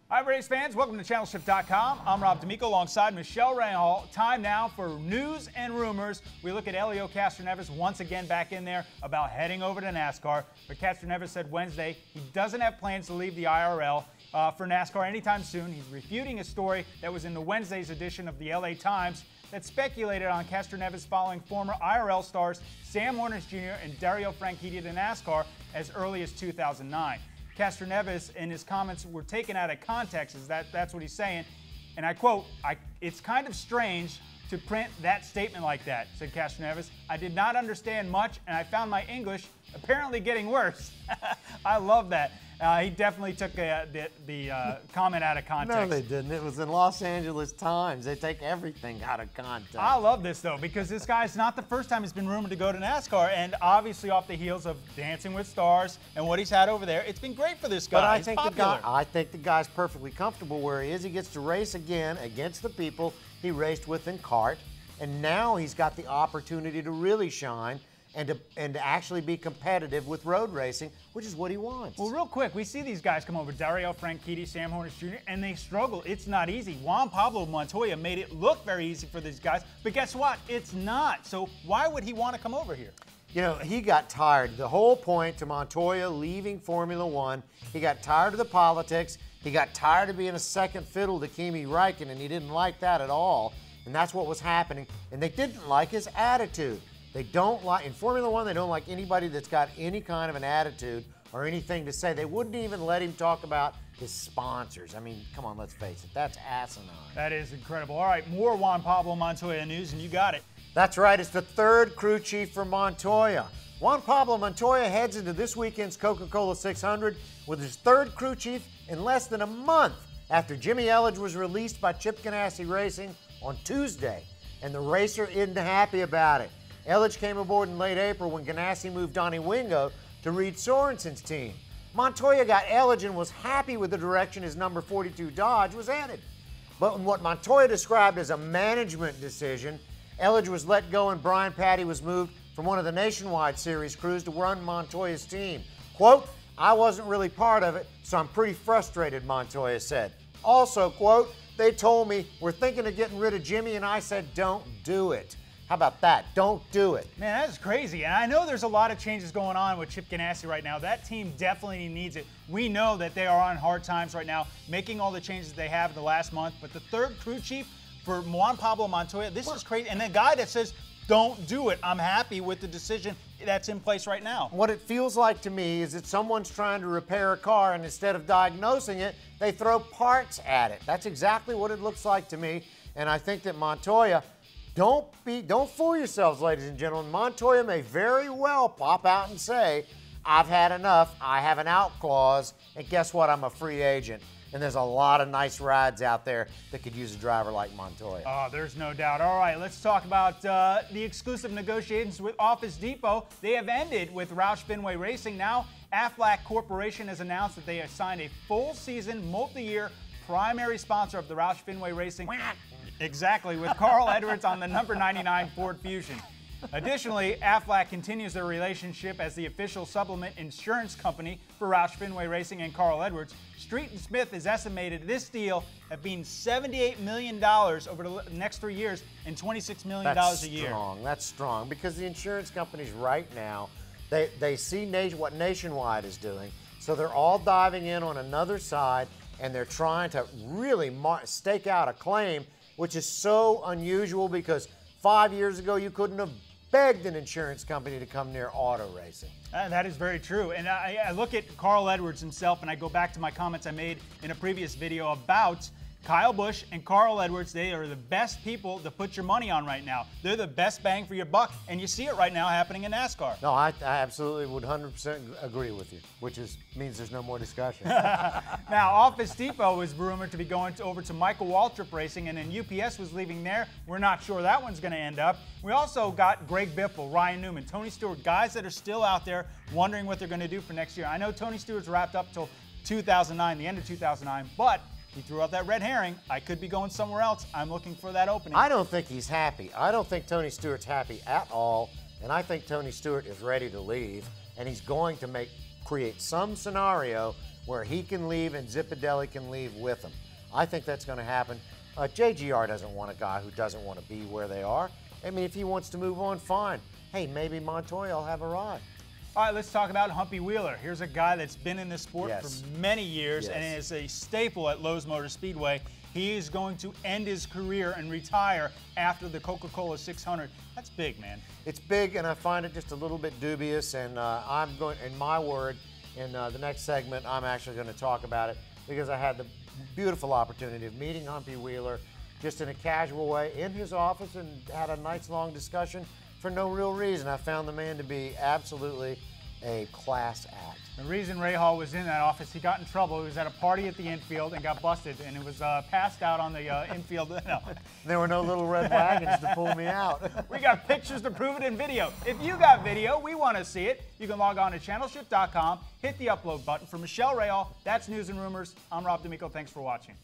Hi, race fans. Welcome to ChannelShift.com. I'm Rob D'Amico alongside Michele Rahal. Time now for news and rumors. We look at Helio Castroneves once again back in there about heading over to NASCAR. But Castroneves said Wednesday he doesn't have plans to leave the IRL for NASCAR anytime soon. He's refuting a story that was in the Wednesday's edition of the LA Times that speculated on Castroneves following former IRL stars Sam Hornish Jr. and Dario Franchitti to NASCAR as early as 2009. Castroneves in his comments were taken out of context, that's what he's saying. And I quote, it's kind of strange to print that statement like that, said Castroneves. I did not understand much, and I found my English apparently getting worse. I love that. He definitely took the comment out of context. No, they didn't. It was in Los Angeles Times. They take everything out of context. I love this, though, because this guy's not the first time he's been rumored to go to NASCAR, and obviously off the heels of Dancing with Stars and what he's had over there, it's been great for this guy. But I think the guy's perfectly comfortable where he is. He gets to race again against the people he raced with in kart, and now he's got the opportunity to really shine and to actually be competitive with road racing, which is what he wants. Well, real quick, we see these guys come over, Dario Franchitti, Sam Hornish Jr., and they struggle. It's not easy. Juan Pablo Montoya made it look very easy for these guys, but guess what? It's not. So why would he want to come over here? You know, he got tired. The whole point to Montoya leaving Formula One, he got tired of the politics. He got tired of being a second fiddle to Kimi Räikkönen. He didn't like that at all, and that's what was happening. And they didn't like his attitude. They don't like, in Formula One, they don't like anybody that's got any kind of an attitude or anything to say. They wouldn't even let him talk about his sponsors. I mean, come on, let's face it, that's asinine. That is incredible. All right, more Juan Pablo Montoya news, and you got it. That's right, it's the third crew chief for Montoya. Juan Pablo Montoya heads into this weekend's Coca-Cola 600 with his third crew chief in less than a month after Jimmy Elledge was released by Chip Ganassi Racing on Tuesday, and the racer isn't happy about it. Elledge came aboard in late April when Ganassi moved Donnie Wingo to Reed Sorensen's team. Montoya got Elledge and was happy with the direction his number 42 Dodge was headed. But in what Montoya described as a management decision, Elledge was let go and Brian Patty was moved from one of the Nationwide Series crews to run Montoya's team. Quote, I wasn't really part of it, so I'm pretty frustrated, Montoya said. Also, quote, they told me, we're thinking of getting rid of Jimmy, and I said, don't do it. How about that? Don't do it. Man, that is crazy. And I know there's a lot of changes going on with Chip Ganassi right now. That team definitely needs it. We know that they are on hard times right now, making all the changes they have in the last month. But the third crew chief for Juan Pablo Montoya, this is crazy. And a guy that says, don't do it. I'm happy with the decision that's in place right now. What it feels like to me is that someone's trying to repair a car, and instead of diagnosing it, they throw parts at it. That's exactly what it looks like to me. And I think that Montoya, don't fool yourselves, ladies and gentlemen. Montoya may very well pop out and say, I've had enough, I have an out clause, and guess what, I'm a free agent. And there's a lot of nice rides out there that could use a driver like Montoya. Oh, there's no doubt. All right, let's talk about the exclusive negotiations with Office Depot. They have ended with Roush Fenway Racing. Now, Aflac Corporation has announced that they have signed a full-season, multi-year primary sponsor of the Roush Fenway Racing. Exactly, with Carl Edwards on the number 99 Ford Fusion. Additionally, Aflac continues their relationship as the official supplement insurance company for Roush Fenway Racing and Carl Edwards. Street & Smith has estimated this deal at being $78 million over the next 3 years and $26 million a year. That's strong, because the insurance companies right now, they see what Nationwide is doing, so they're all diving in on another side, and they're trying to really stake out a claim, which is so unusual because 5 years ago you couldn't have begged an insurance company to come near auto racing. That is very true. And I look at Carl Edwards himself, and I go back to my comments I made in a previous video about Kyle Busch and Carl Edwards. They are the best people to put your money on right now. They're the best bang for your buck, and you see it right now happening in NASCAR. No, I absolutely would 100% agree with you, which means there's no more discussion. Now, Office Depot is rumored to be going over to Michael Waltrip Racing, and then UPS was leaving there. We're not sure that one's going to end up. We also got Greg Biffle, Ryan Newman, Tony Stewart, guys that are still out there wondering what they're going to do for next year. I know Tony Stewart's wrapped up till 2009, the end of 2009, but he threw out that red herring. I could be going somewhere else. I'm looking for that opening. I don't think he's happy. I don't think Tony Stewart's happy at all, and I think Tony Stewart is ready to leave, and he's going to create some scenario where he can leave and Zipadelli can leave with him. I think that's going to happen. JGR doesn't want a guy who doesn't want to be where they are. I mean, if he wants to move on, fine. Hey, maybe Montoya will have a ride. All right, let's talk about Humpy Wheeler. Here's a guy that's been in this sport for many years and is a staple at Lowe's Motor Speedway. He is going to end his career and retire after the Coca-Cola 600. That's big, man. It's big, and I find it just a little bit dubious, and I'm going, in my word, in the next segment, I'm actually going to talk about it because I had the beautiful opportunity of meeting Humpy Wheeler just in a casual way in his office and had a nice long discussion for no real reason. I found the man to be absolutely a class act. The reason Rahal was in that office, he got in trouble. He was at a party at the infield and got busted, and it was passed out on the infield. No. There were no little red wagons to pull me out. We got pictures to prove it in video. If you got video, we want to see it. You can log on to channelshift.com, hit the upload button. For Michele Rahal, that's News and Rumors. I'm Rob D'Amico. Thanks for watching.